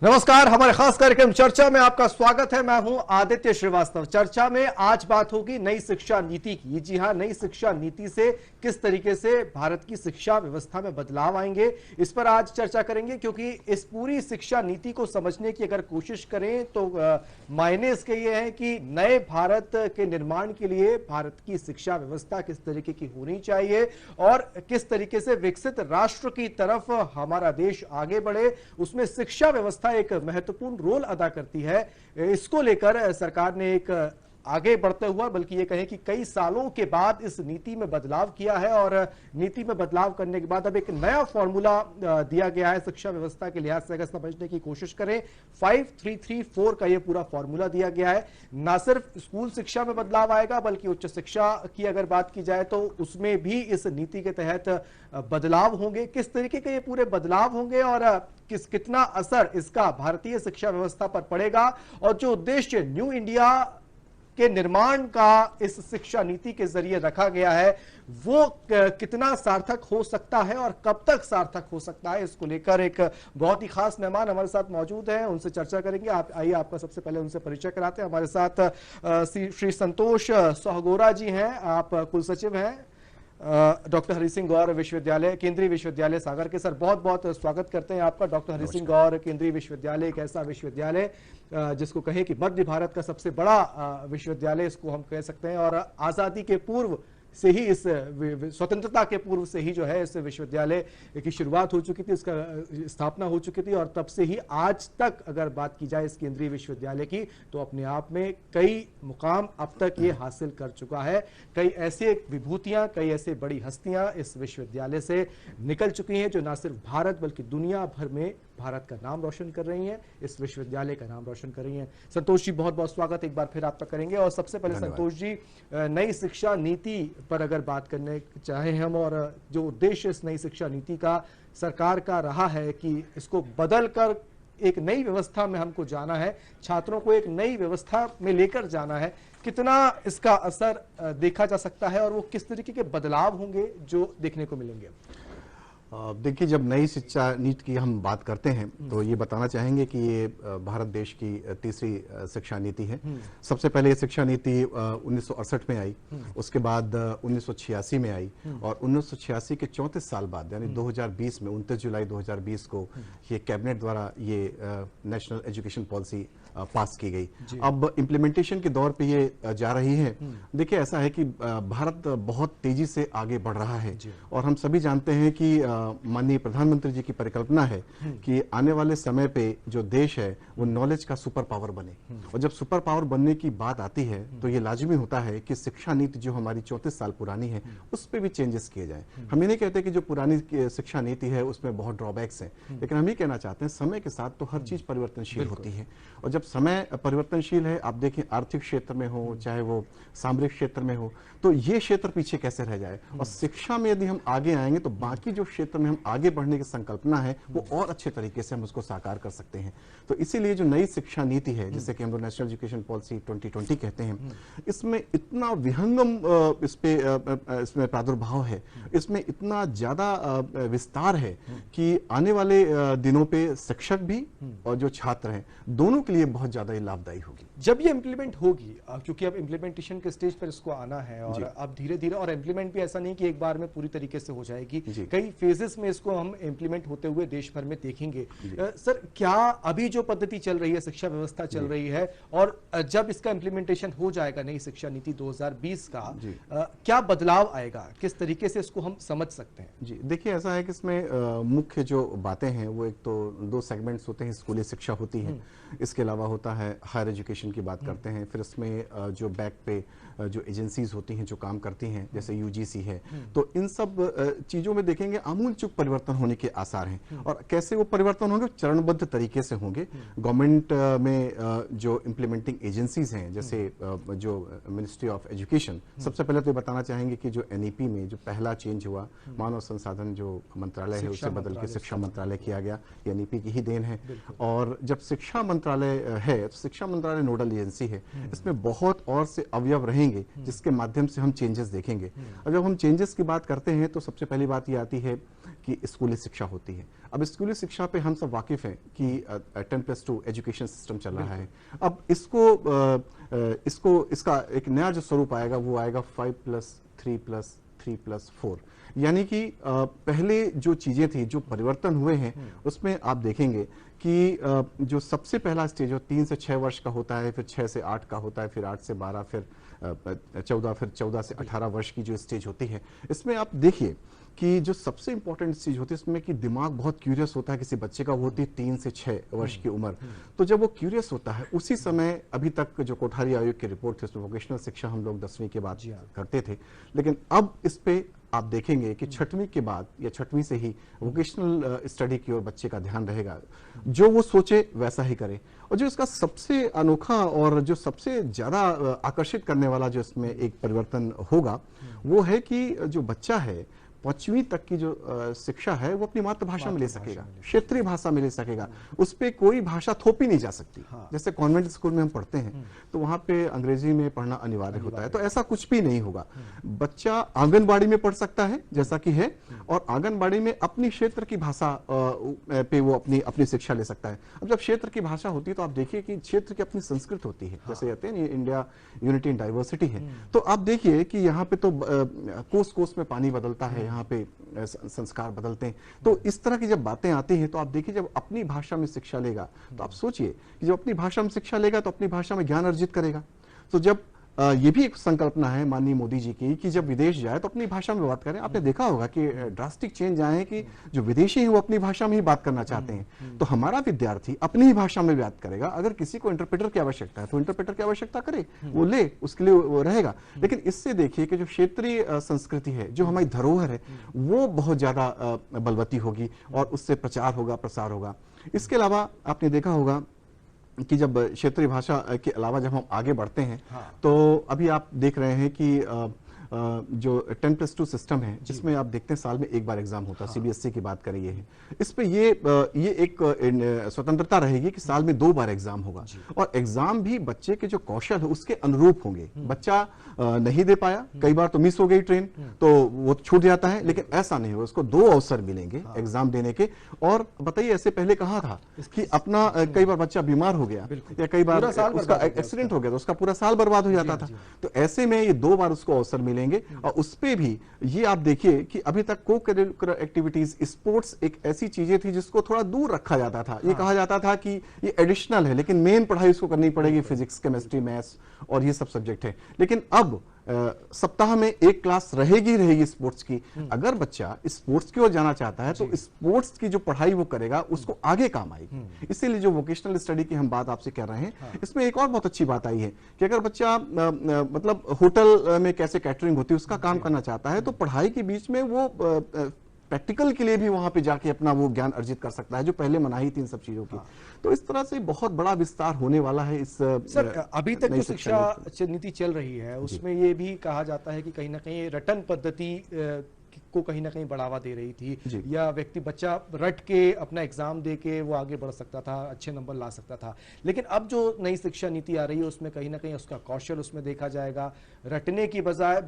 नमस्कार, हमारे खास कार्यक्रम चर्चा में आपका स्वागत है। मैं हूं आदित्य श्रीवास्तव। चर्चा में आज बात होगी नई शिक्षा नीति की। जी हां, नई शिक्षा नीति से किस तरीके से भारत की शिक्षा व्यवस्था में बदलाव आएंगे, इस पर आज चर्चा करेंगे। क्योंकि इस पूरी शिक्षा नीति को समझने की अगर कोशिश करें तो मायने इसके ये हैं कि नए भारत के निर्माण के लिए भारत की शिक्षा व्यवस्था किस तरीके की होनी चाहिए और किस तरीके से विकसित राष्ट्र की तरफ हमारा देश आगे बढ़े, उसमें शिक्षा व्यवस्था एक महत्वपूर्ण रोल अदा करती है। इसको लेकर सरकार ने एक आगे बढ़ते हुआ, बल्कि ये कहें कि कई सालों के बाद इस नीति में बदलाव किया है और नीति में बदलाव करने के बाद अब एक नया फॉर्मूला दिया गया है शिक्षा व्यवस्था के लिहाज से। अगर समझने की कोशिश करें, 5334 का ये पूरा फॉर्मूला दिया गया है। ना सिर्फ स्कूल शिक्षा में बदलाव आएगा, बल्कि उच्च शिक्षा की अगर बात की जाए तो उसमें भी इस नीति के तहत बदलाव होंगे। किस तरीके के ये पूरे बदलाव होंगे और कितना असर इसका भारतीय शिक्षा व्यवस्था पर पड़ेगा, और जो उद्देश्य न्यू इंडिया के निर्माण का इस शिक्षा नीति के जरिए रखा गया है वो कितना सार्थक हो सकता है और कब तक सार्थक हो सकता है, इसको लेकर एक बहुत ही खास मेहमान हमारे साथ मौजूद हैं। उनसे चर्चा करेंगे। आइए आपका सबसे पहले उनसे परिचय कराते हैं। हमारे साथ श्री संतोष सोहगोरा जी हैं, आप कुलसचिव हैं डॉक्टर हरि सिंह गौर विश्वविद्यालय, केंद्रीय विश्वविद्यालय सागर के। सर, बहुत बहुत स्वागत करते हैं आपका। डॉक्टर हरि सिंह गौर केंद्रीय विश्वविद्यालय एक ऐसा विश्वविद्यालय जिसको कहें कि मध्य भारत का सबसे बड़ा विश्वविद्यालय इसको हम कह सकते हैं, और आजादी के पूर्व से ही, इस स्वतंत्रता के पूर्व से ही जो है इस विश्वविद्यालय की शुरुआत हो चुकी थी, इसका स्थापना हो चुकी थी, और तब से ही आज तक अगर बात की जाए इस केंद्रीय विश्वविद्यालय की तो अपने आप में कई मुकाम अब तक ये हासिल कर चुका है। कई ऐसे विभूतियां, कई ऐसे बड़ी हस्तियां इस विश्वविद्यालय से निकल चुकी हैं जो ना सिर्फ भारत बल्कि दुनिया भर में भारत का नाम रोशन कर रही हैं, इस विश्वविद्यालय का नाम रोशन कर रही हैं। संतोष जी, बहुत बहुत स्वागत एक बार फिर आपका करेंगे। और सबसे पहले संतोष जी, नई शिक्षा नीति पर अगर बात करने चाहे हम, और जो उद्देश्य इस नई शिक्षा नीति का सरकार का रहा है कि इसको बदल कर एक नई व्यवस्था में हमको जाना है, छात्रों को एक नई व्यवस्था में लेकर जाना है, कितना इसका असर देखा जा सकता है और वो किस तरीके के बदलाव होंगे जो देखने को मिलेंगे? देखिए, जब नई शिक्षा नीति की हम बात करते हैं तो ये बताना चाहेंगे कि ये भारत देश की तीसरी शिक्षा नीति है। सबसे पहले ये शिक्षा नीति 1968 में आई, उसके बाद 1986 में आई, और 1986 के 34 साल बाद यानी 2020 में 29 जुलाई 2020 को ये कैबिनेट द्वारा ये नेशनल एजुकेशन पॉलिसी पास की गई। अब इम्प्लीमेंटेशन के दौर पे ये जा रही है। देखिए, ऐसा है कि भारत बहुत तेजी से आगे बढ़ रहा है, और हम सभी जानते हैं कि माननीय प्रधानमंत्री जी की परिकल्पना है कि आने वाले समय पे जो देश है वो नॉलेज का सुपर पावर बने। और जब सुपर पावर बनने की बात आती है तो ये लाजमी होता है कि शिक्षा नीति जो हमारी 34 साल पुरानी है उस पर भी चेंजेस किए जाएं। हम ये नहीं कहते कि जो पुरानी शिक्षा नीति है उसमें बहुत ड्रॉबैक्स हैं, लेकिन हम ये कहना चाहते हैं समय के साथ तो हर चीज परिवर्तनशील होती है, और जब समय परिवर्तनशील है, आप देखें आर्थिक क्षेत्र में हो चाहे वो सामरिक क्षेत्र में हो, तो ये क्षेत्र पीछे कैसे रह जाए। और शिक्षा में यदि हम आगे आएंगे तो बाकी जो क्षेत्र में हम आगे बढ़ने की संकल्पना है वो और अच्छे तरीके से हम उसको साकार कर सकते हैं। तो इसीलिए जो नई शिक्षा नीति है, जिसे कि हम लोग नेशनल एजुकेशन पॉलिसी 2020 कहते हैं, इसमें इतना विहंगम इसमें प्रादुर्भाव है, इसमें इतना ज्यादा विस्तार है कि आने वाले दिनों पे शिक्षक भी और जो छात्र हैं दोनों के लिए बहुत ज्यादा लाभदायी होगी जब ये इम्प्लीमेंट होगी। क्योंकि अब इम्प्लीमेंटेशन के स्टेज पर इसको आना है, और अब धीरे धीरे, और इम्प्लीमेंट भी ऐसा नहीं कि एक बार में पूरी तरीके से हो जाएगी, कई फेजेस में इसको हम इम्प्लीमेंट होते हुए देश भर में देखेंगे। सर, क्या अभी जो पद्धति चल रही है, शिक्षा व्यवस्था चल रही है, और जब इसका इम्प्लीमेंटेशन हो जाएगा नई शिक्षा नीति 2020 का, क्या बदलाव आएगा, किस तरीके से इसको हम समझ सकते हैं? जी, देखिए, ऐसा है कि इसमें मुख्य जो बातें हैं वो एक तो दो सेगमेंट्स होते हैं। स्कूली शिक्षा होती है, इसके अलावा होता है हायर एजुकेशन की बात करते हैं, फिर इसमें जो बैक पे जो एजेंसीज होती हैं जो काम करती हैं, जैसे यूजीसी है, तो इन सब चीजों में देखेंगे आमूलचूल परिवर्तन होने के आसार हैं। और कैसे वो परिवर्तन होंगे? चरणबद्ध तरीके से होंगे। गवर्नमेंट में जो इम्प्लीमेंटिंग एजेंसीज हैं, जैसे जो मिनिस्ट्री ऑफ एजुकेशन, सबसे पहले तो ये बताना चाहेंगे कि जो एनईपी में जो पहला चेंज हुआ, मानव संसाधन जो मंत्रालय है उसे बदल के शिक्षा मंत्रालय किया गया, ये एनईपी की ही देन है। और जब शिक्षा मंत्रालय है तो शिक्षा मंत्रालय नोडल एजेंसी है, इसमें बहुत और से अवयव रहेंगे जिसके माध्यम से हम चेंजेस देखेंगे। और जब हम चेंजेस की बात करते हैं तो सबसे पहली बात ये आती है कि स्कूली शिक्षा होती है। अब स्कूली शिक्षा पे हम सब वाकिफ हैं कि 10+2 एजुकेशन सिस्टम चल रहा है। अब इसका एक नया जो स्वरूप आएगा वो आएगा 5+3+3+4, यानी कि पहले जो चीजें थी, जो परिवर्तन हुए हैं, उसमें आप देखेंगे कि जो सबसे पहला स्टेज हो 3 से 6 वर्ष का होता है, फिर 6 से 8 का होता है, फिर 8 से 12, फिर 14, फिर 14 से 18 वर्ष की जो स्टेज होती है, इसमें आप देखिए कि जो सबसे इंपॉर्टेंट चीज होती है इसमें कि दिमाग बहुत क्यूरियस होता है किसी बच्चे का, वो होती है 3 से 6 वर्ष की उम्र। तो जब वो क्यूरियस होता है उसी समय, अभी तक जो कोठारी आयोग की रिपोर्ट थी उसमें वोकेशनल शिक्षा हम लोग 10वीं के बाद करते थे, लेकिन अब इस पे आप देखेंगे कि 6वीं के बाद या 6वीं से ही वोकेशनल स्टडी की ओर बच्चे का ध्यान रहेगा, जो वो सोचे वैसा ही करे। और जो इसका सबसे अनोखा और जो सबसे ज्यादा आकर्षित करने वाला जो इसमें एक परिवर्तन होगा वो है कि जो बच्चा है 5वीं तक की जो शिक्षा है वो अपनी मातृभाषा में ले सकेगा, क्षेत्रीय भाषा में ले सकेगा, उस पे कोई भाषा थोपी नहीं जा सकती। जैसे कॉन्वेंट स्कूल में हम पढ़ते हैं तो वहां पे अंग्रेजी में पढ़ना अनिवार्य होता है, तो ऐसा कुछ भी नहीं होगा। बच्चा आंगनबाड़ी में पढ़ सकता है जैसा कि है, और आंगनबाड़ी में अपनी क्षेत्र की भाषा पे वो अपनी शिक्षा ले सकता है। अब जब क्षेत्र की भाषा होती है तो आप देखिए कि क्षेत्र की अपनी संस्कृत होती है, जैसे कहते हैं इंडिया यूनिटी इन डाइवर्सिटी है, तो आप देखिए कि यहाँ पे तो कोस कोस में पानी बदलता है, यहाँ पे संस्कार बदलते हैं। तो इस तरह की जब बातें आती हैं तो आप देखिए जब अपनी भाषा में शिक्षा लेगा तो आप सोचिए कि जब अपनी भाषा में शिक्षा लेगा तो अपनी भाषा में ज्ञान अर्जित करेगा। तो जब ये भी एक संकल्पना है माननीय मोदी जी की कि जब विदेश जाए तो अपनी भाषा में बात करें। आपने देखा होगा कि ड्रास्टिक चेंज आए हैं कि जो विदेशी हैं वो अपनी भाषा में ही बात करना चाहते हैं, तो हमारा विद्यार्थी अपनी ही भाषा में बात करेगा। अगर किसी को इंटरप्रेटर की आवश्यकता है तो इंटरप्रेटर की आवश्यकता करे, वो ले, उसके लिए वो रहेगा। लेकिन इससे देखिए कि जो क्षेत्रीय संस्कृति है, जो हमारी धरोहर है, वो बहुत ज्यादा बलवती होगी और उससे प्रचार होगा, प्रसार होगा। इसके अलावा आपने देखा होगा कि जब क्षेत्रीय भाषा के अलावा जब हम आगे बढ़ते हैं तो अभी आप देख रहे हैं कि जो 10+2 सिस्टम है जिसमें आप देखते हैं साल में एक बार एग्जाम होता है। सीबीएसई की बात करें इस पे ये एक स्वतंत्रता रहेगी कि साल में 2 बार एग्जाम होगा, और एग्जाम भी बच्चे के जो कौशल है उसके अनुरूप होंगे। बच्चा नहीं दे पाया, कई बार तो मिस हो गई ट्रेन तो वो छूट जाता है, लेकिन ऐसा नहीं होगा, उसको 2 अवसर मिलेंगे एग्जाम देने के। और बताइए ऐसे पहले कहा था कि अपना कई बार बच्चा बीमार हो गया या कई बार उसका एक्सीडेंट हो गया तो उसका पूरा साल बर्बाद हो जाता था। तो ऐसे में ये 2 बार उसको अवसर मिलेंगे। और उस पे भी ये आप देखिए कि अभी तक को करिकुलर एक्टिविटीज, स्पोर्ट्स एक ऐसी चीजें थी जिसको थोड़ा दूर रखा जाता था। ये कहा जाता था कि ये एडिशनल है, लेकिन मेन पढ़ाई उसको करनी पड़ेगी, फिजिक्स, केमिस्ट्री, मैथ्स और ये सब सब्जेक्ट है। लेकिन अब सप्ताह में 1 क्लास रहेगी स्पोर्ट्स की। अगर बच्चा स्पोर्ट्स की ओर जाना चाहता है तो स्पोर्ट्स की जो पढ़ाई वो करेगा उसको आगे काम आएगी। इसीलिए जो वोकेशनल स्टडी की हम बात आपसे कर रहे हैं, इसमें एक और बहुत अच्छी बात आई है कि अगर बच्चा मतलब होटल में कैसे कैटरिंग होती है उसका काम करना चाहता है तो पढ़ाई के बीच में वो प्रैक्टिकल के लिए भी वहां पे जाके अपना वो ज्ञान अर्जित कर सकता है, जो पहले मनाही थी इन सब चीजों की। तो इस तरह से बहुत बड़ा विस्तार होने वाला है इस सर, अभी तक जो शिक्षा नीति चल रही है उसमें ये भी कहा जाता है कि कहीं ना कहीं रटन पद्धति को कहीं ना कहीं बढ़ावा दे रही थी, या व्यक्ति बच्चा रट के अपना एग्जाम दे के वो आगे बढ़ सकता था, अच्छे नंबर ला सकता था। लेकिन अब जो नई शिक्षा नीति आ रही है उसमें कहीं ना कहीं उसका कौशल उसमें देखा जाएगा, रटने की बजाय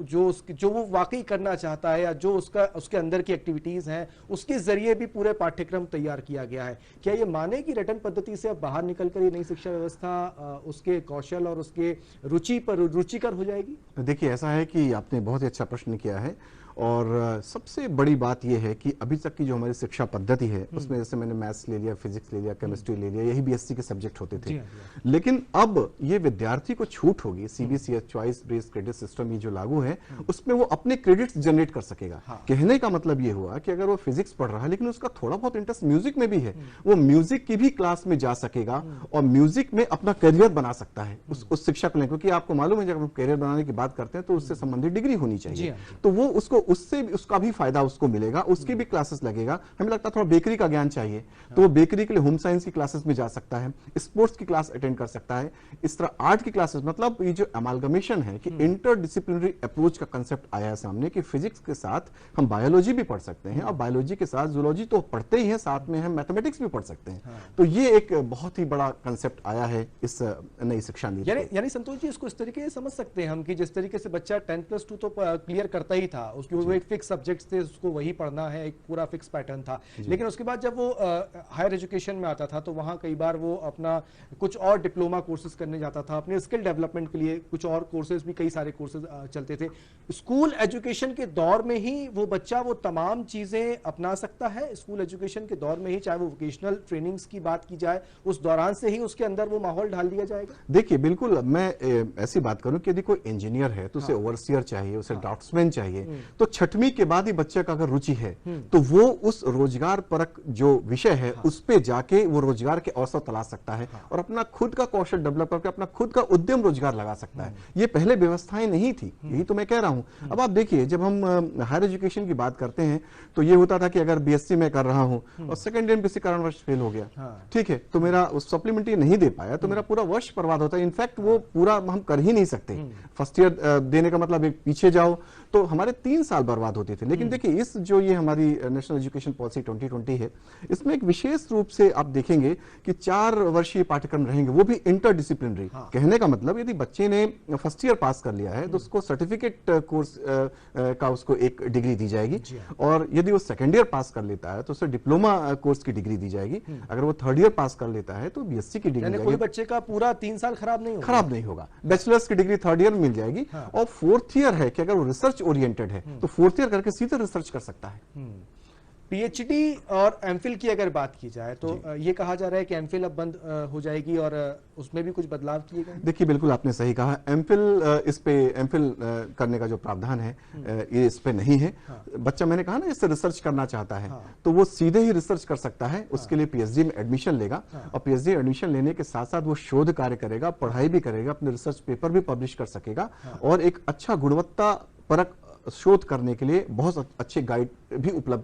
जो वो वाकई करना चाहता है या जो उसके अंदर की एक्टिविटीज हैं उसके जरिए भी पूरे पाठ्यक्रम तैयार किया गया है। क्या ये माने कि रटन पद्धति से अब बाहर निकलकर ये नई शिक्षा व्यवस्था उसके कौशल और उसके रुचि पर रुचिकर हो जाएगी? देखिए, ऐसा है कि आपने बहुत ही अच्छा प्रश्न किया है, और सबसे बड़ी बात यह है कि अभी तक की जो हमारी शिक्षा पद्धति है उसमें जैसे मैंने मैथ्स ले लिया, फिजिक्स ले लिया, केमिस्ट्री ले लिया, यही बीएससी के सब्जेक्ट होते थे। लेकिन अब ये विद्यार्थी को छूट होगी, CBSE choice based credit system ये जो लागू है उसमें वो अपने क्रेडिट्स जनरेट कर सकेगा। कहने का मतलब ये हुआ कि अगर वो फिजिक्स पढ़ रहा है लेकिन उसका थोड़ा बहुत इंटरेस्ट म्यूजिक में भी है, वो म्यूजिक की भी क्लास में जा सकेगा और म्यूजिक में अपना करियर बना सकता है उस शिक्षा को लेकर। क्योंकि आपको मालूम है जब हम करियर बनाने की बात करते हैं तो उससे संबंधित डिग्री होनी चाहिए, तो वो उसको उससे उसका भी फायदा उसको मिलेगा, उसकी भी क्लासेस लगेगा। हमें लगता है थोड़ा बेकरी का ज्ञान चाहिए तो वो बेकरी के लिए होम साइंस की क्लासेस में जा सकता है, स्पोर्ट्स की क्लास अटेंड कर सकता है। इस तरह आर्ट की क्लासेस, मतलब ये जो अमालगमेशन है कि इंटरडिसिप्लिनरी अप्रोच का कंसेप्ट आया है सामने कि फिजिक्स के साथ हम बायोलॉजी भी पढ़ सकते हैं और बायोलॉजी के साथ जूलॉजी तो पढ़ते ही हैं, साथ में हम मैथमेटिक्स भी पढ़ सकते हैं। तो ये एक बहुत ही बड़ा कंसेप्ट आया है इस नई शिक्षा नीति। यानी संतोष जी, इसको इस तरीके से समझ सकते हैं हम कि जिस तरीके से बच्चा 10+2 तो क्लियर करता ही था, उसकी वो एक फिक्स सब्जेक्ट थे, उसको वही पढ़ना है, एक पूरा फिक्स पैटर्न था। लेकिन उसके बाद जब वो हायर एजुकेशन में आता था तो वहाँ कई बार वो अपना कुछ और डिप्लोमा कोर्सेज करने जाता था, अपने स्किल डेवलपमेंट के लिए कुछ और कोर्सेज भी, कई सारे कोर्सेज चलते थे। स्कूल एजुकेशन के दौर में ही वो बच्चा वो तमाम चीजें अपना सकता है, स्कूल एजुकेशन के दौर में ही, चाहे वो वोकेशनल ट्रेनिंग्स की बात की जाए, उस दौरान से ही उसके अंदर वो माहौल डाल दिया जाएगा। देखिए बिल्कुल, मैं ऐसी बात करूं कि यदि कोई इंजीनियर है तो उसे ओवरसियर चाहिए, उसे ड्राफ्ट्समैन चाहिए। तो 6वीं के बाद ही बच्चे का अगर रुचि है तो वो उस रोजगार परक जो विषय है उस पे जाके वो रोजगार के अवसर तलाश सकता है और अपना खुद का कौशल डेवलप करके अपना खुद का उद्यम रोजगार लगा सकता है। ये पहले व्यवस्थाएं नहीं थी, यही तो मैं कह रहा हूं। अब आप देखिए, जब हम हायर एजुकेशन की बात करते हैं तो ये होता था कि अगर बीएससी में कर रहा हूं और सेकंड ईयर किसी कारणवश फेल हो गया, ठीक है, तो मेरा सप्लीमेंट्री नहीं दे पाया तो मेरा पूरा वर्ष बर्बाद होता है। इनफैक्ट वो पूरा हम कर ही नहीं सकते। फर्स्ट ईयर देने का मतलब एक पीछे जाओ तो हमारे 3 साल बर्बाद होते थे। लेकिन देखिए, इस जो ये हमारी नेशनल एजुकेशन पॉलिसी 2020 है, इसमें एक विशेष रूप से आप देखेंगे कि 4 वर्षीय पाठ्यक्रम रहेंगे, वो भी इंटरडिसिप्लिनरी। कहने का मतलब यदि बच्चे ने फर्स्ट ईयर पास कर लिया है तो उसको सर्टिफिकेट कोर्स का उसको एक डिग्री दी जाएगी, और यदि वो सेकेंड ईयर पास कर लेता है तो उसे डिप्लोमा कोर्स की डिग्री दी जाएगी। अगर वो थर्ड ईयर पास कर लेता है तो बीएससी की डिग्री, कोई बच्चे का पूरा 3 साल खराब नहीं होगा। बैचलर्स की डिग्री थर्ड ईयर में मिल जाएगी। और फोर्थ ईयर है कि अगर वो रिसर्च ओरिएंटेड है तो फोर्थ ईयर करके सीधे रिसर्च कर सकता है। पीएचडी और एमफिल की अगर बात की जाए तो ये कहा जा रहा है कि एमफिल अब बंद हो जाएगी और उसमें भी कुछ बदलाव किए गए। देखिए बिल्कुल आपने सही कहा, एमफिल करने का जो प्रावधान है ये इस पे नहीं है। बच्चा, मैंने कहा ना, इससे रिसर्च करना चाहता है तो वो सीधे ही रिसर्च कर सकता है। उसके लिए पीएचडी में एडमिशन लेगा और पीएचडी एडमिशन लेने के साथ साथ वो शोध कार्य करेगा, पढ़ाई भी करेगा, अपने रिसर्च पेपर भी पब्लिश कर सकेगा और एक अच्छा गुणवत्ता परक शोध करने के लिए बहुत अच्छे गाइड भी उपलब्ध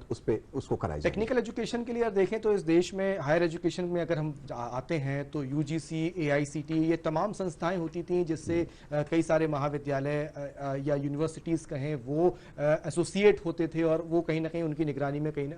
उसको कराए जाएंगे। टेक्निकल एजुकेशन के लिए अगर देखें तो इस देश में हायर एजुकेशन में अगर हम आते हैं तो यूजीसी, एआईसीटी, ये तमाम संस्थाएं होती थी जिससे कई सारे महाविद्यालय या यूनिवर्सिटीज कहें वो एसोसिएट होते थे और वो कहीं ना कहीं उनकी निगरानी में कहीं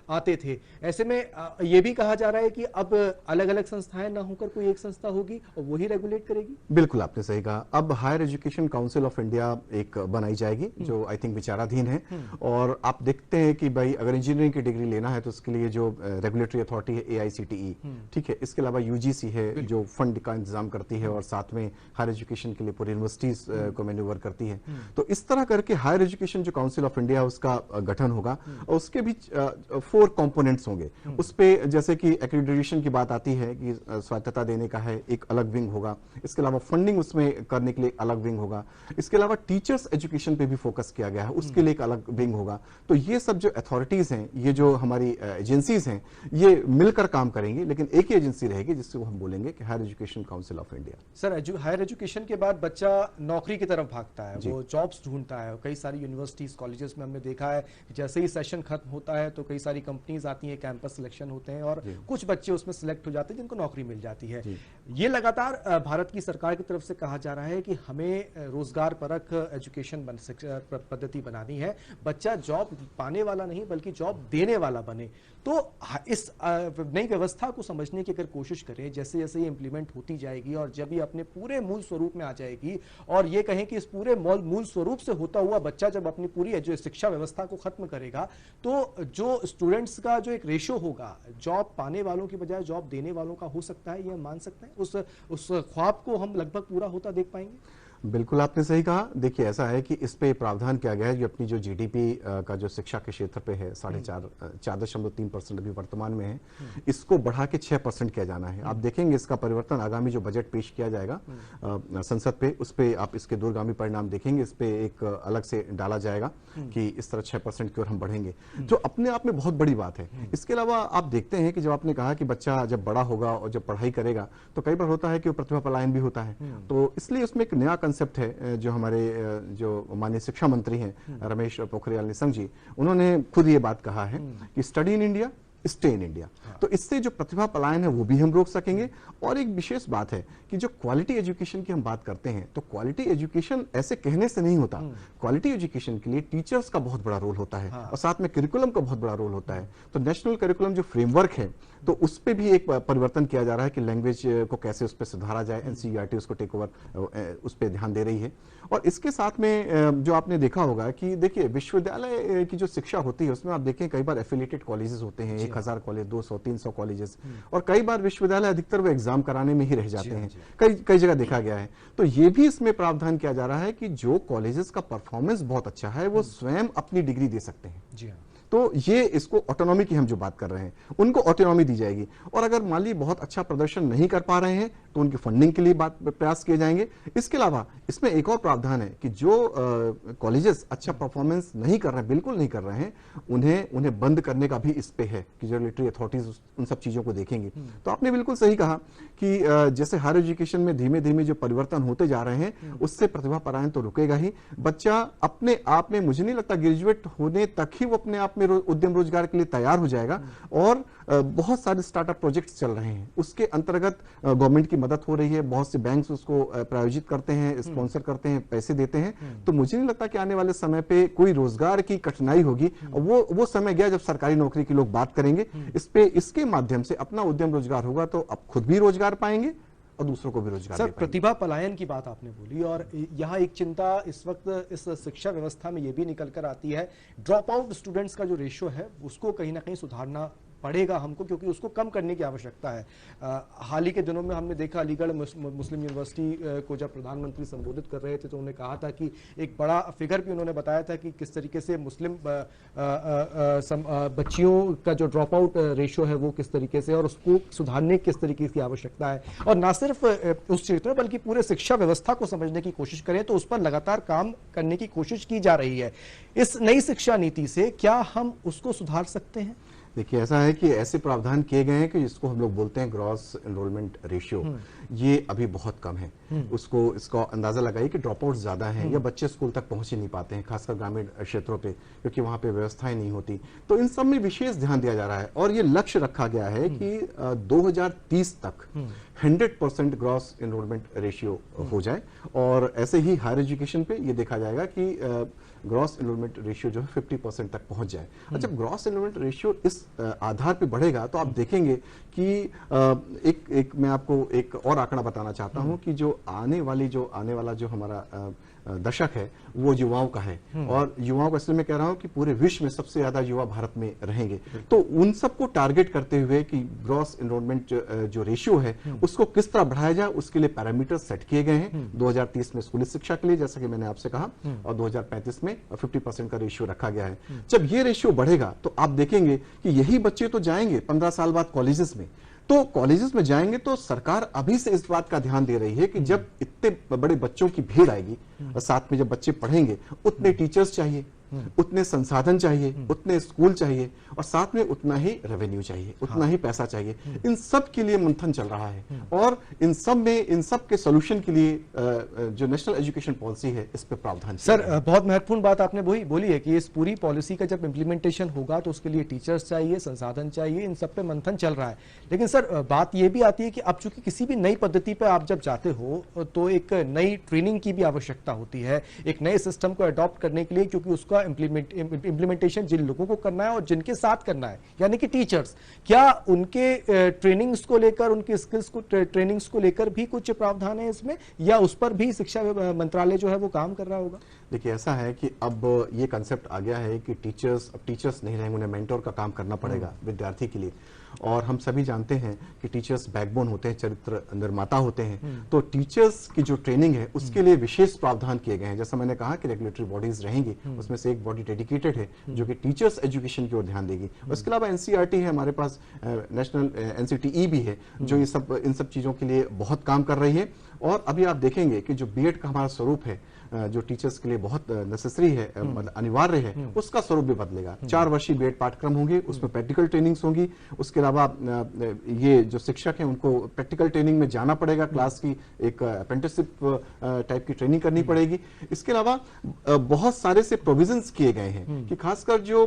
आते थे। ऐसे में ये भी कहा जा रहा है कि अब अलग अलग संस्थाएं ना होकर कोई एक संस्था होगी और वही रेगुलेट करेगी। बिल्कुल आपने सही कहा, अब higher education council of India एक बनाई जाएगी जो आई थिंक विचाराधीन है। और आप देखते हैं कि भाई अगर इंजीनियरिंग की डिग्री लेना है तो उसके लिए जो रेगुलेटरी अथॉरिटी है एआईसीटीई, ठीक है, इसके अलावा यूजीसी है जो फंड का इंतजाम करती है और साथ में हायर एजुकेशन के लिए पूरी यूनिवर्सिटीज को मैन्यूवर करती है। तो इस तरह करके हायर एजुकेशन जो काउंसिल ऑफ इंडिया उसका गठन होगा और उसके भी 4 कंपोनेंट्स होंगे। उस पे जैसे कि एक्रेडिटेशन की बात आती है कि स्वायत्तता देने का है, एक अलग विंग होगा। इसके अलावा फंडिंग उसमें करने के लिए अलग विंग होगा। इसके अलावा टीचर्स एजुकेशन पे भी फोकस किया गया है, उसके लिए एक अलग विंग होगा। तो ये सब जो अथॉरिटीज हैं, ये जो हमारी एजेंसीज हैं, ये मिलकर काम करेंगी, लेकिन एक ही एजेंसी रहेगी जिसको हम बोलेंगे कि higher education council of India. Sir, higher education के बाद बच्चा नौकरी की तरफ भागता है, वो जॉब्स ढूंढता है। कई सारी यूनिवर्सिटीज, कॉलेजेस में हमने देखा है जैसे ही सेशन खत्म होता है तो कई सारी कंपनीज आती हैं, कैंपस सिलेक्शन होते हैं और कुछ बच्चे उसमें सिलेक्ट हो जाते हैं जिनको नौकरी मिल जाती है। ये लगातार भारत की सरकार की तरफ से कहा जा रहा है कि हमें रोजगार परक एजुकेशन पद्धति बनानी है, बच्चा जॉब पाने वाला नहीं बल्कि जॉब देने वाला बने। तो इस नई व्यवस्था को समझने की अगर कोशिश करें, जैसे जैसे ये इंप्लीमेंट होती जाएगी और जब ये अपने पूरे मूल स्वरूप में आ जाएगी और ये कहें कि इस पूरे मूल स्वरूप से होता हुआ बच्चा जब अपनी पूरी जो शिक्षा व्यवस्था को खत्म करेगा तो जो स्टूडेंट्स का जो एक रेशो होगा जॉब पाने वालों की बजाय जॉब देने वालों का हो सकता है, ये मान सकते हैं, उस ख्वाब को हम लगभग पूरा होता देख पाएंगे। बिल्कुल आपने सही कहा। देखिए ऐसा है कि इस पे प्रावधान किया गया है जो अपनी जो जीडीपी का जो शिक्षा के क्षेत्र पे है 4.3% अभी वर्तमान में है, इसको बढ़ा के 6% किया जाना है। आप देखेंगे इसका परिवर्तन आगामी जो बजट पेश किया जाएगा संसद पे, उस पे आप इसके दूरगामी परिणाम देखेंगे। इस पे एक अलग से डाला जाएगा कि इस तरह 6% की ओर हम बढ़ेंगे, जो अपने आप में बहुत बड़ी बात है। इसके अलावा आप देखते हैं कि जब आपने कहा कि बच्चा जब बड़ा होगा और जब पढ़ाई करेगा तो कई बार होता है कि वो प्रतिभा पलायन भी होता है। तो इसलिए उसमें एक नया कंसेप्ट है जो हमारे जो माननीय शिक्षा मंत्री हैं रमेश पोखरियाल निशंक जी, उन्होंने खुद ये बात कहा है कि study in India stay in India. तो इससे जो प्रतिभा पलायन है वो भी हम रोक सकेंगे। और एक विशेष बात है कि जो क्वालिटी एजुकेशन की हम बात करते हैं, तो क्वालिटी एजुकेशन ऐसे कहने से नहीं होता। क्वालिटी एजुकेशन के लिए टीचर्स का बहुत बड़ा रोल होता है और साथ में करिकुलम का बहुत बड़ा रोल होता है। तो नेशनल करिकुलम जो फ्रेमवर्क है, तो उस पे भी एक परिवर्तन किया जा रहा है कि लैंग्वेज को कैसे उस पर सुधारा जाए। एनसीईआरटी उसको टेक ओवर उस पर ध्यान दे रही है। और इसके साथ में जो आपने देखा होगा कि देखिए विश्वविद्यालय की जो शिक्षा होती है उसमें आप देखें कई बार एफिलिएटेड कॉलेजेस होते हैं, 1000 कॉलेज, 200, 300 कॉलेजेस, और कई बार विश्वविद्यालय अधिकतर वो एग्जाम कराने में ही रह जाते हैं। कई जगह देखा गया है। तो ये भी इसमें प्रावधान किया जा रहा है कि जो कॉलेजेस का परफॉर्मेंस बहुत अच्छा है वो स्वयं अपनी डिग्री दे सकते हैं। जी हाँ। तो ये इसको ऑटोनॉमी की हम जो बात कर रहे हैं, उनको ऑटोनॉमी दी जाएगी। और अगर मान ली बहुत अच्छा प्रदर्शन नहीं कर पा रहे हैं तो उनकी फंडिंग के लिए प्रयास किए जाएंगे। इसके अलावा इसमें एक और प्रावधान है कि जो कॉलेजेस अच्छा परफॉर्मेंस नहीं कर रहे हैं, बिल्कुल नहीं कर रहे हैं, उन्हें बंद करने का भी इस पे है कि जो रेगुलेटरी अथॉरिटीज उन सब चीजों को देखेंगी। तो आपने बिल्कुल सही कहा कि जैसे हायर एजुकेशन में धीमे धीमे जो परिवर्तन होते जा रहे हैं उससे प्रतिभा पलायन तो रुकेगा ही। बच्चा अपने आप में, मुझे नहीं लगता ग्रेजुएट होने तक ही वो अपने आप में उद्यम रोजगार के लिए तैयार हो जाएगा। और बहुत सारे स्टार्टअप प्रोजेक्ट्स चल रहे हैं, उसके अंतर्गत गवर्नमेंट की मदद हो रही है। बहुत से बैंक्स उसको प्रायोजित करते हैं, स्पॉन्सर करते हैं, पैसे देते हैं। तो मुझे नहीं लगता कि आने वाले समय पे कोई रोजगार की कठिनाई होगी। वो समय गया जब सरकारी नौकरी की लोग बात करेंगे। इसके माध्यम से अपना उद्यम रोजगार होगा तो अब खुद भी रोजगार पाएंगे और दूसरों को भी रोजगार। सर, प्रतिभा पलायन की बात आपने बोली और यहाँ एक चिंता इस वक्त इस शिक्षा व्यवस्था में ये भी निकल कर आती है, ड्रॉप आउट स्टूडेंट्स का जो रेशियो है उसको कहीं ना कहीं सुधारना पड़ेगा हमको, क्योंकि उसको कम करने की आवश्यकता है। हाल ही के दिनों में हमने देखा अलीगढ़ मुस्लिम यूनिवर्सिटी को जब प्रधानमंत्री संबोधित कर रहे थे तो उन्होंने कहा था कि एक बड़ा फिगर भी उन्होंने बताया था कि किस तरीके से मुस्लिम बच्चियों का जो ड्रॉप आउट रेशियो है वो किस तरीके से, और उसको सुधारने किस तरीके की आवश्यकता है। और ना सिर्फ उस क्षेत्र में बल्कि पूरे शिक्षा व्यवस्था को समझने की कोशिश करें तो उस पर लगातार काम करने की कोशिश की जा रही है। इस नई शिक्षा नीति से क्या हम उसको सुधार सकते हैं? देखिए, ऐसा है कि ऐसे प्रावधान किए गए हैं कि जिसको हम लोग बोलते हैं ग्रॉस एनरोलमेंट रेशियो, ये अभी बहुत कम है। इसका अंदाजा लगाइए कि ड्रॉप आउट ज्यादा है या बच्चे स्कूल तक पहुंच ही नहीं पाते हैं, खासकर ग्रामीण क्षेत्रों पे, क्योंकि वहां पे व्यवस्थाएं नहीं होती। तो इन सब में विशेष ध्यान दिया जा रहा है और ये लक्ष्य रखा गया है कि 2030 तक 100% ग्रॉस एनरोलमेंट रेशियो हो जाए। और ऐसे ही हायर एजुकेशन पे ये देखा जाएगा कि ग्रॉस एनरोलमेंट रेशियो जो है 50% तक पहुंच जाए। जब ग्रॉस एनरोलमेंट रेशियो इस आधार पे बढ़ेगा तो आप देखेंगे कि एक मैं आपको एक और आंकड़ा बताना चाहता हूं कि जो आने वाला जो हमारा दशक है वो युवाओं का है। और युवाओं का, इसलिए मैं कह रहा हूं कि पूरे विश्व में सबसे ज्यादा युवा भारत में रहेंगे। तो उन सबको टारगेट करते हुए कि ग्रॉस एनरोलमेंट जो रेशियो है उसको किस तरह बढ़ाया जाए, उसके लिए पैरामीटर सेट किए गए हैं। 2030 में स्कूली शिक्षा के लिए, जैसा कि मैंने आपसे कहा, और 2035 में 50% का रेशियो रखा गया है। जब ये रेशियो बढ़ेगा तो आप देखेंगे कि यही बच्चे तो जाएंगे 15 साल बाद कॉलेजेस में। तो कॉलेजेस में जाएंगे तो सरकार अभी से इस बात का ध्यान दे रही है कि जब इतने बड़े बच्चों की भीड़ आएगी और साथ में जब बच्चे पढ़ेंगे, उतने टीचर्स चाहिए, उतने संसाधन चाहिए, उतने स्कूल चाहिए और साथ में उतना ही रेवेन्यू चाहिए, उतना ही पैसा चाहिए। इन सब के लिए मंथन चल रहा है और इन सब के सॉल्यूशन के लिए जो नेशनल एजुकेशन पॉलिसी है इस पे प्रावधान। सर, बहुत महत्वपूर्ण बात आपने बोली है कि इस पूरी पॉलिसी का जब इंप्लीमेंटेशन होगा तो उसके लिए टीचर्स चाहिए, संसाधन चाहिए, इन सब पे मंथन चल रहा है। लेकिन सर, बात यह भी आती है कि अब चूंकि किसी भी नई पद्धति पे आप जब जाते हो तो एक नई ट्रेनिंग की भी आवश्यकता होती है, एक नए सिस्टम को अडॉप्ट करने के लिए, क्योंकि उसका इंप्लीमेंटेशन जिन लोगों को करना है और जिनके साथ करना है, यानी कि टीचर्स, क्या उनके ट्रेनिंग्स को लेकर, उनके स्किल्स को ट्रेनिंग्स को लेकर भी कुछ प्रावधान है इसमें, या उस पर भी शिक्षा मंत्रालय जो है वो काम कर रहा होगा? देखिए, ऐसा है कि अब ये कंसेप्ट आ गया है कि टीचर्स नहीं रहेंगे, उन्हें मेंटोर का काम करना पड़ेगा विद्यार्थी के लिए। और हम सभी जानते हैं कि टीचर्स बैकबोन होते हैं, चरित्र निर्माता होते हैं। तो टीचर्स की जो ट्रेनिंग है उसके लिए विशेष प्रावधान किए गए हैं। जैसा मैंने कहा कि रेगुलेटरी बॉडीज रहेंगी, उसमें से एक बॉडी डेडिकेटेड है जो कि टीचर्स एजुकेशन की ओर ध्यान देगी। उसके अलावा एनसीईआरटी है, हमारे पास नेशनल एनसीटीई भी है जो इन सब चीजों के लिए बहुत काम कर रही है। और अभी आप देखेंगे कि जो बीएड का हमारा स्वरूप है जो टीचर्स के लिए बहुत नेसेसरी है, मतलब अनिवार्य है, उसका स्वरूप भी बदलेगा। 4 वर्षीय बीएड पाठ्यक्रम होंगे, उसमें प्रैक्टिकल ट्रेनिंग्स होंगी। उसके अलावा ये जो शिक्षक हैं उनको प्रैक्टिकल ट्रेनिंग में जाना पड़ेगा, क्लास की एक अप्रेंटिसशिप टाइप की ट्रेनिंग करनी पड़ेगी। इसके अलावा बहुत सारे से प्रोविजंस किए गए हैं कि खासकर जो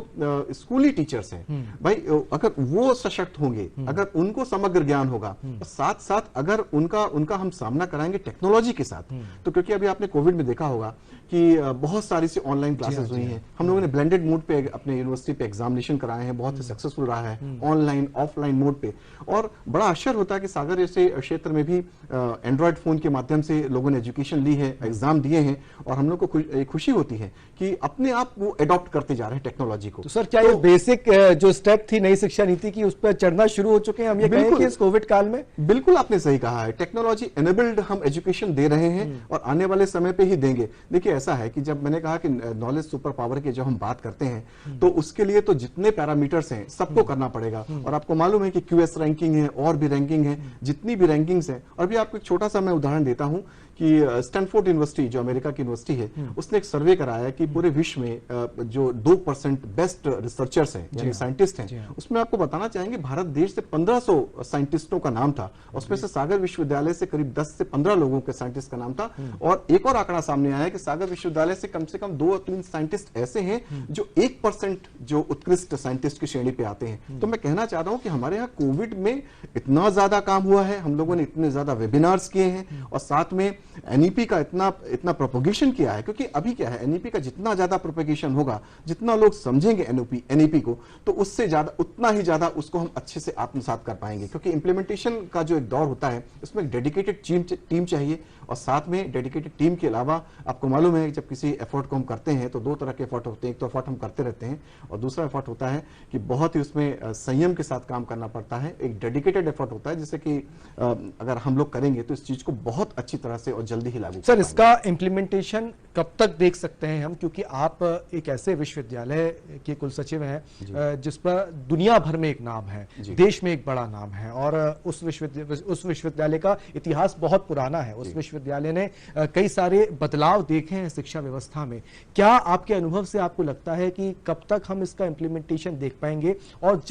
स्कूली टीचर्स हैं, भाई अगर वो सशक्त होंगे, अगर उनको समग्र ज्ञान होगा, साथ साथ अगर उनका हम सामना कराएंगे टेक्नोलॉजी के साथ, तो क्योंकि अभी आपने कोविड में देखा होगा कि बहुत सारी सी ऑनलाइन क्लासेस हुई हैं। हम लोगों ने ब्लेंडेड मोड पे अपने यूनिवर्सिटी पे एग्जामिनेशन कराए हैं, बहुत ही सक्सेसफुल रहा है ऑनलाइन ऑफलाइन मोड पे। और बड़ा आश्चर्य होता है कि सागर जैसे क्षेत्र में भी एंड्रॉयड फोन के माध्यम से लोगों ने एजुकेशन ली है, एग्जाम दिए हैं, और हम लोग को खुशी होती है कि अपने आप वो अडॉप्ट करते जा रहे हैं टेक्नोलॉजी को। तो सर क्या ये बेसिक जो स्टेप थी नई शिक्षा नीति की, उस पर चढ़ना शुरू हो चुके हैं हम ये कहें कि इस कोविड काल में? बिल्कुल आपने सही कहा है, टेक्नोलॉजी एनेबल्ड हम एजुकेशन दे रहे हैं और आने वाले समय पे ही देंगे। देखिए ऐसा है कि जब मैंने कहा कि नॉलेज सुपर पावर की जब हम बात करते हैं तो उसके लिए तो जितने पैरामीटर्स हैं सबको करना पड़ेगा। और आपको मालूम है कि क्यूएस रैंकिंग है और भी रैंकिंग है, जितनी भी रैंकिंग्स हैं। और भी आपको एक छोटा सा मैं उदाहरण देता हूं कि स्टैनफोर्ड यूनिवर्सिटी जो अमेरिका की यूनिवर्सिटी है, उसने एक सर्वे कराया कि पूरे विश्व में जो 2% बेस्ट रिसर्चर्स हैं यानी साइंटिस्ट हैं, उसमें आपको बताना चाहेंगे भारत देश से 1500 साइंटिस्टों का नाम था। उसमें से सागर विश्वविद्यालय से करीब 10 से 15 लोगों के साइंटिस्ट का नाम था। और एक और आंकड़ा सामने आया है कि सागर विश्वविद्यालय से कम 2 या 3 साइंटिस्ट ऐसे हैं जो 1% जो उत्कृष्ट साइंटिस्ट की श्रेणी पे आते हैं। तो मैं कहना चाह रहा हूं कि हमारे यहाँ कोविड में इतना ज्यादा काम हुआ है, हम लोगों ने इतने ज्यादा वेबिनार्स किए हैं, और साथ में एनईपी का इतना प्रोपोगेशन किया है। क्योंकि अभी क्या है, एनईपी का जितना ज्यादा प्रोपोगेशन होगा, जितना लोग समझेंगे एनईपी को, तो उससे ज्यादा उतना ही ज्यादा उसको हम अच्छे से आत्मसात कर पाएंगे। क्योंकि इंप्लीमेंटेशन का जो एक दौर होता है उसमें एक डेडिकेटेड टीम चाहिए, और साथ में डेडिकेटेड टीम के अलावा आपको मालूम है जब किसी एफर्ट को हम करते हैं तो 2 तरह के एफर्ट होते हैं। एक तो एफर्ट हम करते रहते हैं, और दूसरा एफर्ट होता है कि बहुत ही उसमें संयम के साथ काम करना पड़ता है। एक डेडिकेटेड एफर्ट होता है जिससे कि अगर हम लोग करेंगे तो इस चीज को बहुत अच्छी तरह से और जल्दी ही लागू। सर इसका इंप्लीमेंटेशन कब तक देख सकते हैं हम, क्योंकि आप एक ऐसे विश्वविद्यालय के कुलसचिव हैं जिस पर दुनिया भर में एक नाम है, देश में एक बड़ा नाम है, और उस विश्वविद्यालय का इतिहास बहुत पुराना है। उस विश्वविद्यालय ने कई सारे बदलाव देखे हैं शिक्षा व्यवस्था में। क्या आपके अनुभव से आपको लगता है कि कब तक हम इसका इंप्लीमेंटेशन देख पाएंगे, और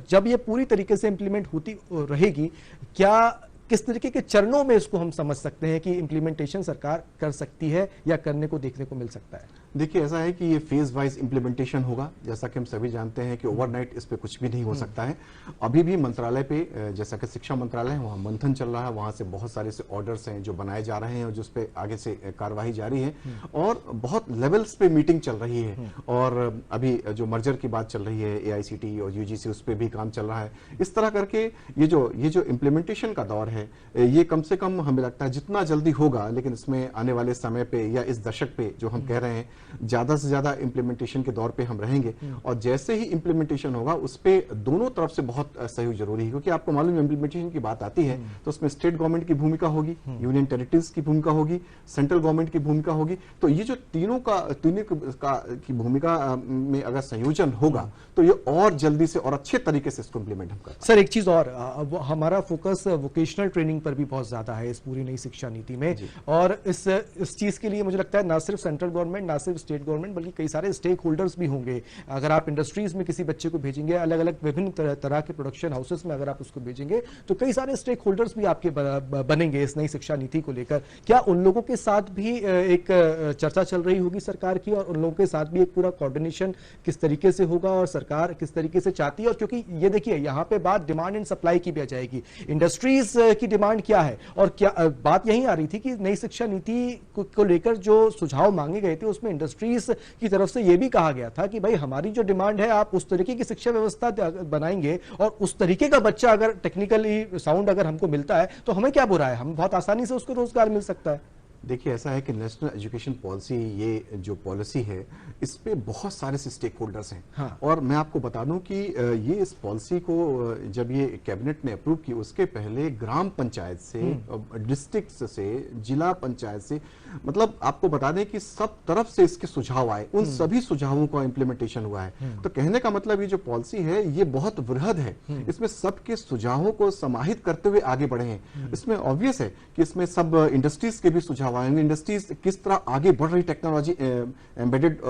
जब ये पूरी तरीके से इंप्लीमेंट होती रहेगी, क्या किस तरीके के चरणों में इसको हम समझ सकते हैं कि इंप्लीमेंटेशन सरकार कर सकती है या करने को देखने को मिल सकता है? देखिए ऐसा है कि ये फेज वाइज इंप्लीमेंटेशन होगा। जैसा कि हम सभी जानते हैं कि ओवरनाइट इस पे कुछ भी नहीं हो सकता है। अभी भी मंत्रालय पे, जैसा कि शिक्षा मंत्रालय है, वहाँ मंथन चल रहा है, वहाँ से बहुत सारे से ऑर्डर्स हैं जो बनाए जा रहे हैं और जिस पे आगे से कार्यवाही जारी है, और बहुत लेवल्स पे मीटिंग चल रही है। और अभी जो मर्जर की बात चल रही है AICTE और UGC, उस पर भी काम चल रहा है। इस तरह करके ये जो इंप्लीमेंटेशन का दौर है, ये कम से कम हमें लगता है जितना जल्दी होगा, लेकिन इसमें आने वाले समय पे या इस दशक पे जो हम कह रहे हैं, ज्यादा से ज्यादा इंप्लीमेंटेशन के दौर पे हम रहेंगे। और जैसे ही इंप्लीमेंटेशन होगा उस पे दोनों तरफ से बहुत सहयोग जरूरी है। क्योंकि आपको मालूम है इंप्लीमेंटेशन की बात आती है तो उसमें स्टेट गवर्नमेंट की भूमिका होगी, यूनियन टेरिटरीज की भूमिका होगी, सेंट्रल गवर्नमेंट की भूमिका होगी। तो ये जो तीनों की भूमिका में अगर संयोजन होगा तो ये और जल्दी से और अच्छे तरीके से इसको इंप्लीमेंट हम कर। सर एक चीज और, हमारा फोकस वोकेशनल ट्रेनिंग पर भी बहुत ज्यादा है इस पूरी नई शिक्षा नीति में, और इस चीज के लिए मुझे लगता है ना सिर्फ सेंट्रल गवर्नमेंट, ना सिर्फ स्टेट गवर्नमेंट, बल्कि कई सारे स्टेक होल्डर्स भी होंगे। अगर आप इंडस्ट्रीज में किसी बच्चे को भेजेंगे, अलग अलग विभिन्न तरह के प्रोडक्शन हाउसेस में अगर आप उसको भेजेंगे, तो कई सारे स्टेक होल्डर्स भी आपके बनेंगे इस नई शिक्षा नीति को लेकर। क्या उन लोगों के साथ भी एक चर्चा चल रही होगी सरकार की, और उन लोगों के साथ भी एक पूरा कोऑर्डिनेशन किस तरीके से होगा और सरकार किस तरीके से चाहती है? और क्योंकि ये देखिए यहाँ पे बात डिमांड एंड सप्लाई की भी आ जाएगी, इंडस्ट्रीज की डिमांड क्या है, और क्या बात यही आ रही थी कि नई शिक्षा नीति को लेकर जो सुझाव मांगे गए थे उसमें इंडस्ट्रीज की तरफ से यह भी कहा गया था कि भाई हमारी जो डिमांड है, आप उस तरीके की शिक्षा व्यवस्था बनाएंगे और उस तरीके का बच्चा अगर टेक्निकली साउंड अगर हमको मिलता है तो हमें क्या बुरा है, हम बहुत आसानी से उसको रोजगार मिल सकता है। देखिए ऐसा है कि नेशनल एजुकेशन पॉलिसी, ये जो पॉलिसी है, इस पे बहुत सारे स्टेक होल्डर्स हैं। हाँ। और मैं आपको बता दूं कि ये इस पॉलिसी को जब ये कैबिनेट ने अप्रूव की, उसके पहले ग्राम पंचायत से, डिस्ट्रिक्ट से, जिला पंचायत से, मतलब आपको बता दें कि सब तरफ से इसके सुझाव आए, उन सभी सुझावों का इंप्लीमेंटेशन हुआ है। तो कहने का मतलब ये जो पॉलिसी है ये बहुत वृहद है, इसमें सबके सुझावों को समाहित करते हुए आगे बढ़े हैं। इसमें ऑब्वियस है कि इसमें सब इंडस्ट्रीज के भी सुझाव बढ़ावा है, इंडस्ट्रीज किस तरह आगे बढ़ रही, टेक्नोलॉजी एम्बेडेड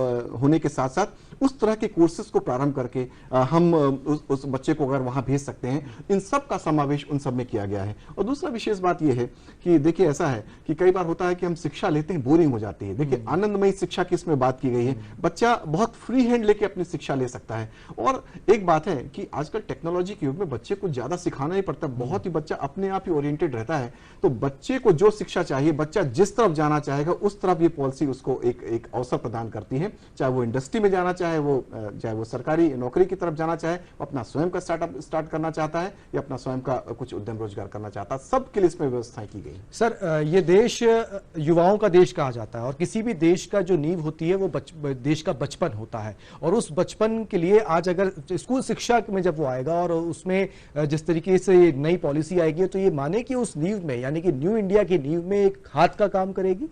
होने के साथ साथ उस तरह के कोर्सेज को प्रारंभ करके हम उस बच्चे को अगर वहां भेज सकते हैं, इन सब का समावेश उन सब में किया गया है। और दूसरा विशेष बात यह है कि देखिए ऐसा है कि कई बार होता है कि हम शिक्षा लेते हैं, बोरिंग हो जाती है। देखिए आनंदमयी शिक्षा की इसमें बात की गई है, बच्चा बहुत फ्री हैंड लेके अपनी शिक्षा ले सकता है। और एक बात है कि आजकल टेक्नोलॉजी के युग में बच्चे को ज्यादा सिखाना ही पड़ता है, बहुत ही बच्चा अपने आप ही ओरिएंटेड रहता है। तो बच्चे को जो शिक्षा चाहिए, बच्चा जिस तरफ जाना चाहेगा उस तरफ ये पॉलिसी उसको एक अवसर प्रदान करती है। चाहे वो इंडस्ट्री में जाना चाहे, चाहे वो सरकारी नौकरी की तरफ जाना चाहे, अपना स्वयं का स्टार्टअप स्टार्ट करना चाहता है या अपना स्वयं का कुछ उद्यम रोजगार करना चाहता है, सबके लिए इसमें व्यवस्थाएं की गई। सर, ये देश युवाओं का देश कहा जाता है और किसी भी देश का जो नींव होती है वो देश का बचपन होता है। और उस बचपन के लिए आज अगर स्कूल शिक्षा में जब वो आएगा और उसमें जिस तरीके से ये नई पॉलिसी आएगी, तो ये माने कि उस नींव में, यानी कि न्यू इंडिया की नींव में एक हाथ का काम करेगी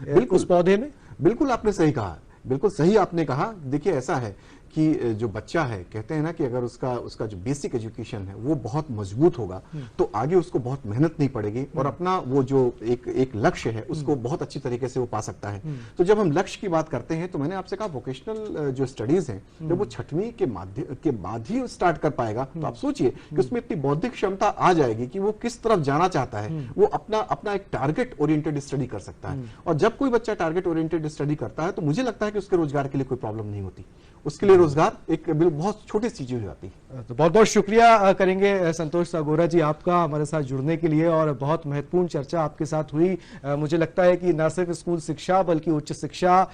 बिल्कुल उस पौधे में। बिल्कुल आपने सही कहा, बिल्कुल सही आपने कहा। देखिए ऐसा है कि जो बच्चा है, कहते हैं ना कि अगर उसका जो बेसिक एजुकेशन है वो बहुत मजबूत होगा तो आगे उसको बहुत मेहनत नहीं पड़ेगी और अपना वो जो एक लक्ष्य है उसको बहुत अच्छी तरीके से वो पा सकता है। तो जब हम लक्ष्य की बात करते हैं तो मैंने आपसे कहा वोकेशनल जो स्टडीज हैं, जब वो 6वीं के बाद ही स्टार्ट कर पाएगा तो आप सोचिए कि उसमें इतनी बौद्धिक क्षमता आ जाएगी कि वो किस तरफ जाना चाहता है, वो अपना एक टारगेट ओरिएंटेड स्टडी कर सकता है। और जब कोई बच्चा टारगेट ओरिएंटेड स्टडी करता है तो मुझे लगता है कि उसके रोजगार के लिए कोई प्रॉब्लम नहीं होती, उसके लिए रोजगार एक बहुत छोटी सी चीज हो जाती है। तो बहुत बहुत शुक्रिया करेंगे संतोष सागोरा जी आपका हमारे साथ जुड़ने के लिए, और बहुत महत्वपूर्ण चर्चा आपके साथ हुई। मुझे लगता है कि न सिर्फ स्कूल शिक्षा बल्कि उच्च शिक्षा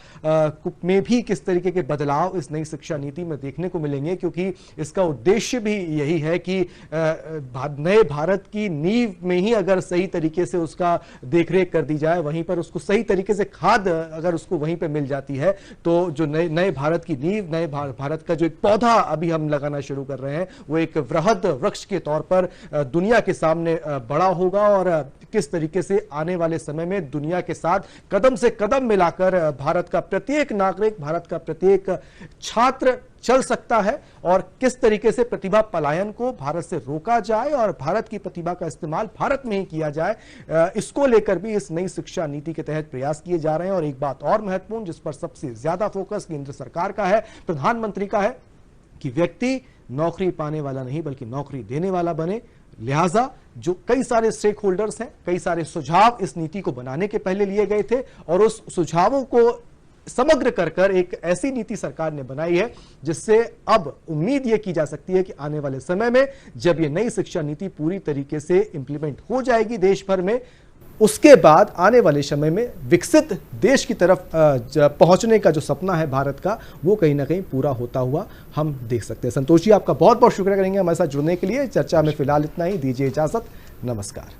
में भी किस तरीके के बदलाव इस नई शिक्षा नीति में देखने को मिलेंगे, क्योंकि इसका उद्देश्य भी यही है कि नए भारत की नींव में ही अगर सही तरीके से उसका देखरेख कर दी जाए, वहीं पर उसको सही तरीके से खाद अगर उसको वहीं पर मिल जाती है, तो जो नए भारत की नींव, भारत का जो एक पौधा अभी हम लगाना शुरू कर रहे हैं, वो एक वृहद वृक्ष के तौर पर दुनिया के सामने बड़ा होगा। और किस तरीके से आने वाले समय में दुनिया के साथ कदम से कदम मिलाकर भारत का प्रत्येक नागरिक, भारत का प्रत्येक छात्र चल सकता है, और किस तरीके से प्रतिभा पलायन को भारत से रोका जाए और भारत की प्रतिभा का इस्तेमाल भारत में ही किया जाए, इसको लेकर भी इस नई शिक्षा नीति के तहत प्रयास किए जा रहे हैं। और एक बात और महत्वपूर्ण जिस पर सबसे ज्यादा फोकस केंद्र सरकार का है, प्रधानमंत्री का है, कि व्यक्ति नौकरी पाने वाला नहीं बल्कि नौकरी देने वाला बने। लिहाजा जो कई सारे स्टेक होल्डर्स हैं, कई सारे सुझाव इस नीति को बनाने के पहले लिए गए थे, और उस सुझावों को समग्र कर एक ऐसी नीति सरकार ने बनाई है जिससे अब उम्मीद यह की जा सकती है कि आने वाले समय में जब यह नई शिक्षा नीति पूरी तरीके से इंप्लीमेंट हो जाएगी देश भर में, उसके बाद आने वाले समय में विकसित देश की तरफ पहुंचने का जो सपना है भारत का, वो कहीं ना कहीं पूरा होता हुआ हम देख सकते हैं। संतोष जी, आपका बहुत बहुत शुक्रिया करेंगे हमारे साथ जुड़ने के लिए। चर्चा में फिलहाल इतना ही, दीजिए इजाजत, नमस्कार।